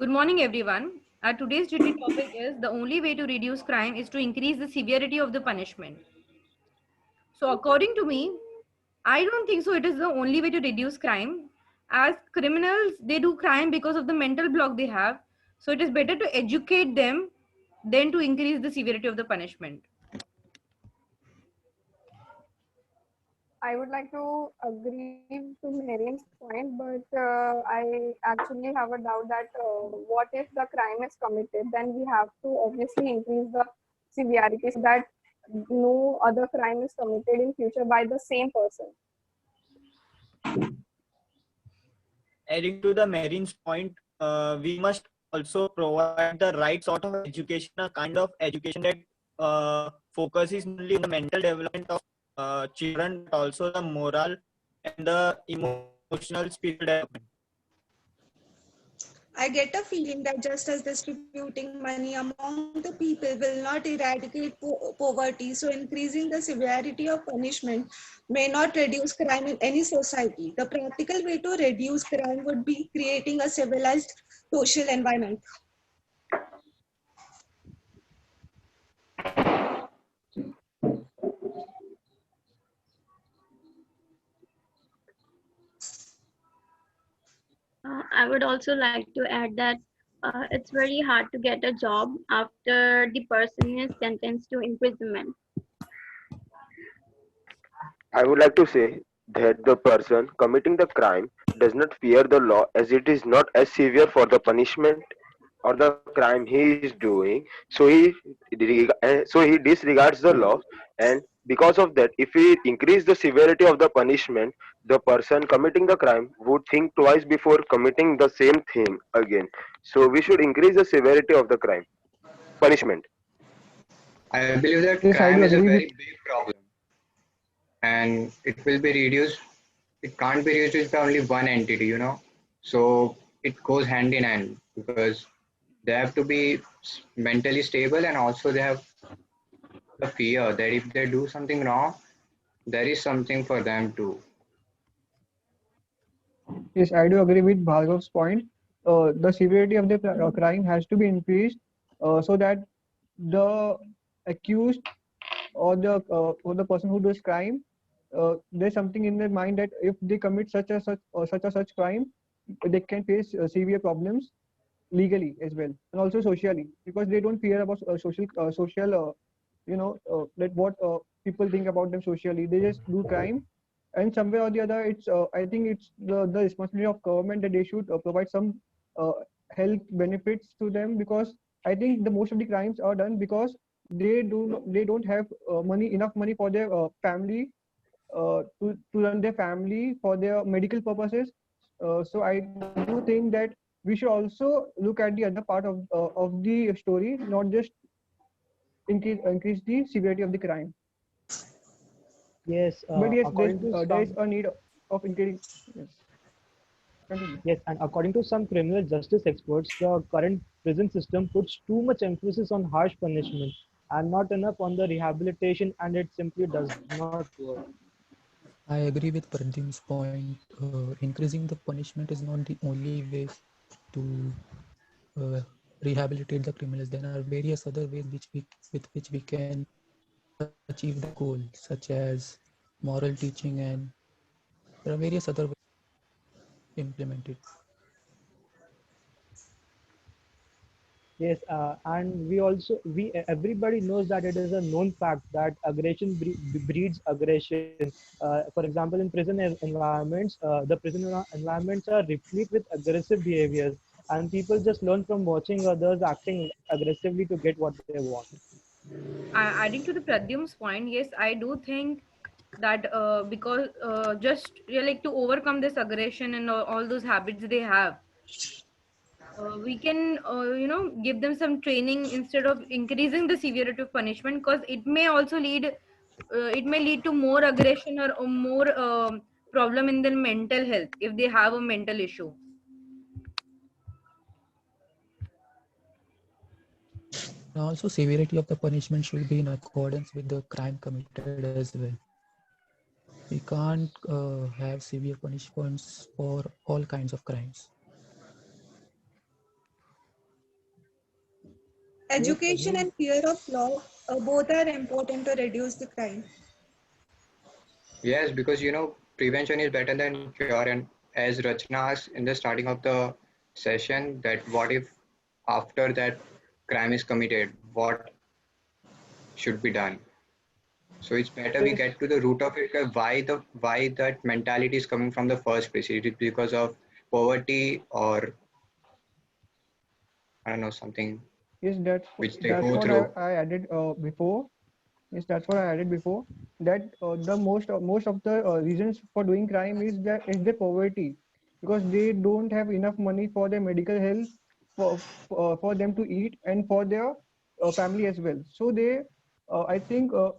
Good morning, everyone. Our today's GT topic is the only way to reduce crime is to increase the severity of the punishment. So, according to me, I don't think so. It is the only way to reduce crime. As criminals, they do crime because of the mental block they have. So, it is better to educate them than to increase the severity of the punishment. I would like to agree to Marian's point, but I actually have a doubt that what if the crime is committed? Then we have to obviously increase the severity so that no other crime is committed in future by the same person. Adding to the Marine's point, we must also provide the right sort of education, a kind of education that focuses not only on the mental development of children, but also the moral and the emotional spiritual development. I get a feeling that just as distributing money among the people will not eradicate poverty, so increasing the severity of punishment may not reduce crime in any society. The practical way to reduce crime would be creating a civilized social environment. I would also like to add that it's very hard to get a job after the person is sentenced to imprisonment. I would like to say that the person committing the crime does not fear the law as it is not as severe for the punishment or the crime he is doing, so he disregards the law, and because of that if we increase the severity of the punishment, the person committing the crime would think twice before committing the same thing again. So we should increase the severity of the crime punishment. I believe that Yes, I crime do is a agree with. very big problem and it will be reduced. It can't be reduced by only one entity, So it goes hand in hand because they have to be mentally stable and also they have the fear that if they do something wrong, there is something for them to. Yes, I do agree with Bhargav's point. The severity of the crime has to be increased so that the accused or the person who does crime, there's something in their mind that if they commit such crime, they can face severe problems legally as well and also socially because they don't fear about social that what people think about them socially. They just do crime, and somewhere or the other, it's I think it's the responsibility of government that they should provide some uh, health benefits to them because I think the most of the crimes are done because they don't have enough money for their family to run their family for their medical purposes. So I do think that we should also look at the other part of the story, not just increase the severity of the crime. Yes, But yes, according to there is some a need of increasing. Yes, continue. yes, and according to some criminal justice experts, the current prison system puts too much emphasis on harsh punishment and not enough on the rehabilitation, and it simply does not work. I agree with Pradyum's point. Increasing the punishment is not the only way to rehabilitate the criminals. There are various other ways with which we can achieve the goal, such as moral teaching, and there are various other ways implemented. Yes, and we everybody knows that it is a known fact that aggression breeds aggression. For example, in prison environments, the prison environments are replete with aggressive behaviors, and people just learn from watching others acting aggressively to get what they want. Adding to the Pradyum's point, yes, I do think that because just like to overcome this aggression and all those habits they have, we can give them some training instead of increasing the severity of punishment because it may lead to more aggression or more problem in their mental health if they have a mental issue. And also, severity of the punishment should be in accordance with the crime committed as well. We can't have severe punishments for all kinds of crimes. Education and fear of law, both are important to reduce the crime. Yes, because prevention is better than cure. And as Rachna asked in the starting of the session, that what if after that crime is committed, what should be done? So it's better we Yes. get to the root of it. Why that mentality is coming from the first place? Is it because of poverty, or I don't know, something Yes, which they that's go what through? I added before. Yes, that's what I added before. That the most of the reasons for doing crime is the poverty, because they don't have enough money for their medical health, for them to eat, and for their family as well. So they, I think, uh,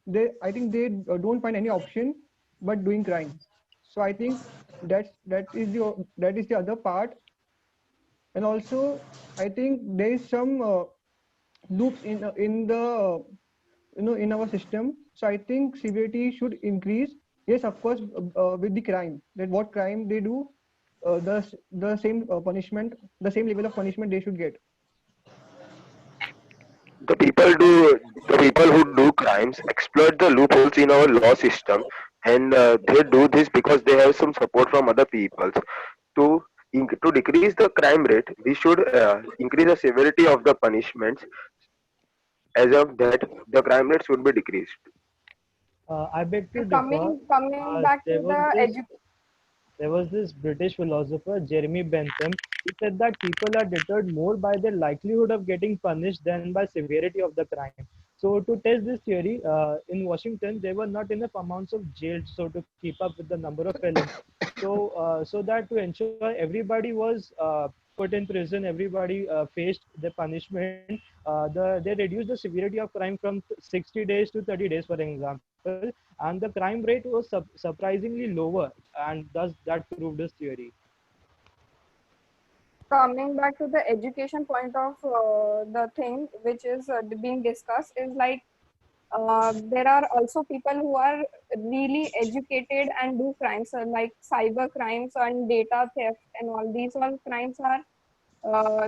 they don't find any option but doing crime. So I think that is the other part. And also I think there is some loops in the in our system. So I think severity should increase. Yes, of course, with the crime, that what crime they do, the same punishment, the same level of punishment they should get. The people who do crimes exploit the loopholes in our law system, and they do this because they have some support from other people. To to decrease the crime rate, we should increase the severity of the punishments. As of that, the crime rate should be decreased. I beg to differ. Coming back to There was the this education. there was this British philosopher, Jeremy Bentham. He said that people are deterred more by the likelihood of getting punished than by severity of the crime. So to test this theory, in Washington, there were not enough amounts of jails so to keep up with the number of felons. So that to ensure everybody was put in prison, everybody faced the punishment. They reduced the severity of crime from 60 days to 30 days, for example, and the crime rate was surprisingly lower, and thus that proved his theory. Coming back to the education point of the thing which is being discussed is like there are also people who are really educated and do crimes like cyber crimes and data theft, and all these all crimes are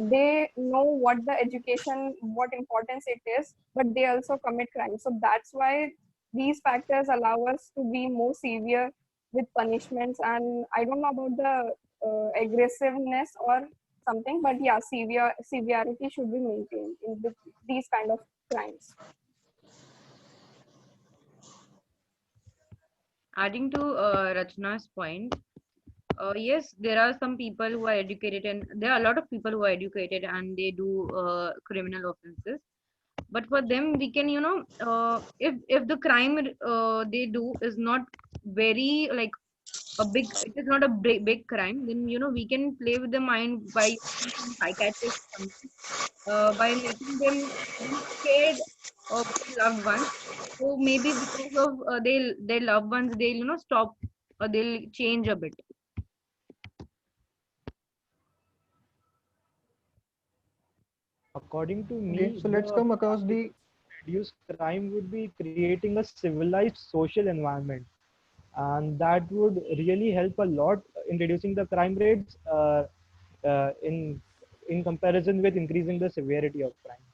they know what the education, what importance it is, but they also commit crimes. So that's why these factors allow us to be more severe with punishments. And I don't know about the aggressiveness or something, but yeah, severity should be maintained in these kind of crimes. Adding to Rachna's point, yes, there are some people who are educated, and there are a lot of people who are educated and they do criminal offenses. But for them, we can, if the crime they do is not very like a big, it is not a big crime, then we can play with the mind by using some psychiatrist, by making them scared of their loved ones. So maybe because of their loved ones, they'll stop, or they'll change a bit. According to Okay, me, so let's the come across fastest the reduce crime would be creating a civilized social environment, and that would really help a lot in reducing the crime rates in comparison with increasing the severity of crime.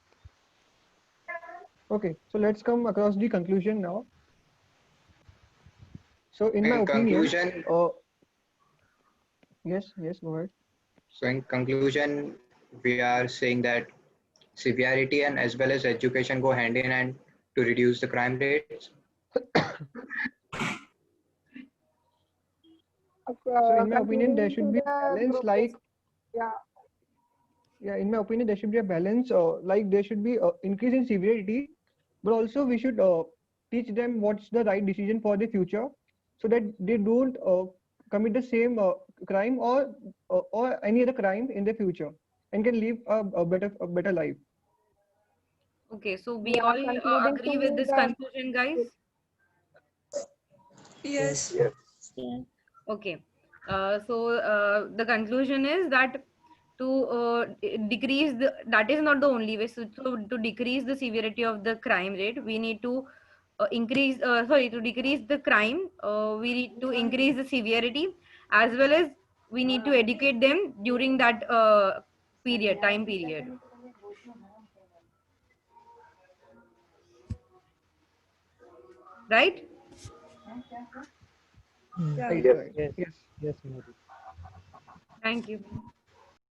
okay, so let's come across the conclusion now. So in my In opinion, conclusion, yes, go ahead. we are saying that severity and as well as education go hand in hand to reduce the crime rates. So in my opinion, there Concluding should to be a the balance. group Like, yeah, yeah, in my opinion, there should be a balance. Like there should be increase in severity, but also we should teach them what's the right decision for the future, so that they don't commit the same crime or any other crime in the future, and can live a better life. Okay, so we yeah, all concluding to agree with me this conclusion, guys. Yes. Yes. Okay. So the conclusion is that to decrease that is not the only way. So to decrease the severity of the crime rate, we need to to decrease the crime, we need to increase the severity, as well as we need to educate them during that time period. Right? Hmm. Yeah. Right, Yes. right. Yes, yes, Mary. Thank you.